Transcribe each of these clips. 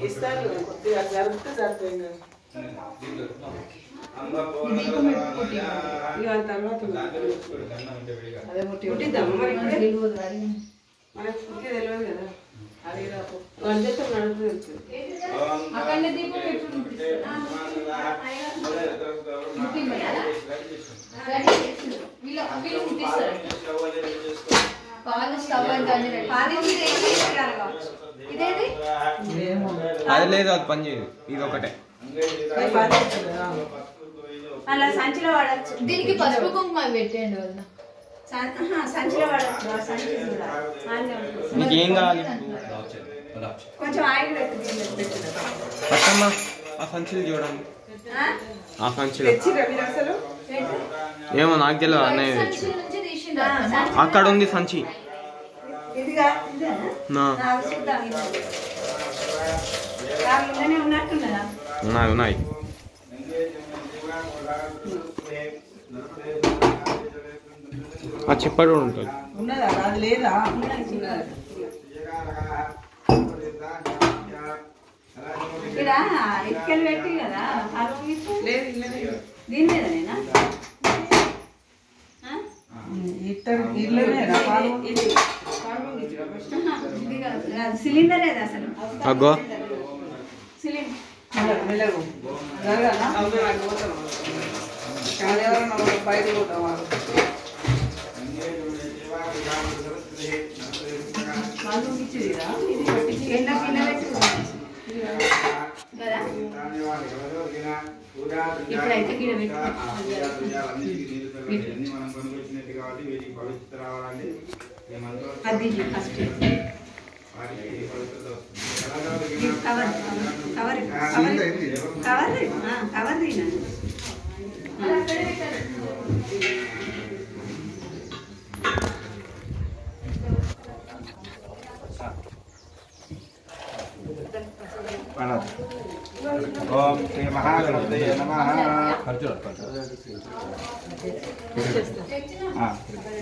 ఇస్తారు కొద్దిగా జరిగితే సరిపోయింది. మనకు పుట్టి తెలియదు కదా, అది వండితే మనకు తెలుస్తుంది. అది లేదు, అది పని చేయదు, ఇది ఒకటే అలా సంచిలో వాడచ్చు. దీనికి పసుపు కుంకుమ పెట్టండి వదిన. సంచిలో వాడచ్చు. నీకు ఏం కావాలి? కొంచెం ఆయిల్ పెట్టి పట్టమ్మా ఆ సంచులు చూడండి. ఆ సంచులు ఏమో నాకు తెలియదు, అన్నయ్య తెచ్చు. అక్కడ ఉంది సంచి. ఉన్నాయి ఉన్నాయి. ఆ చెప్పడు ఉంటుంది. ఇక్కడ ఇటుకలు పెట్టి కదా దీని మీదనేనా సిలిండర్ ఏది అసలు? అగ్గో ఇప్పుడైతే అది first cover cover cover cover cover ఓం శ్రీ మహాగణపతయే నమః.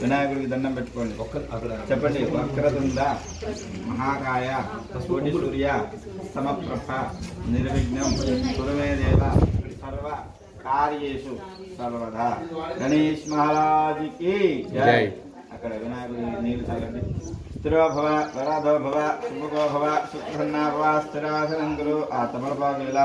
వినాయకుడికి దండం పెట్టుకోండి. చెప్పండి. వక్రతుండ మహాకాయ కోటి సూర్య సమప్రభ నిర్విఘ్నం కురుమే దేవ సర్వ కార్యేషు సర్వదా. గణేష్ మహారాజుకి జై. అక్కడ వినాయకుడి నీళ్ళు తాగండి. స్థిరో భవ వరాధో భవ శుభగో భవ సుప్రసన్నా భవ స్థిరాసనం గురు. ఆ తమలపాకు ఇలా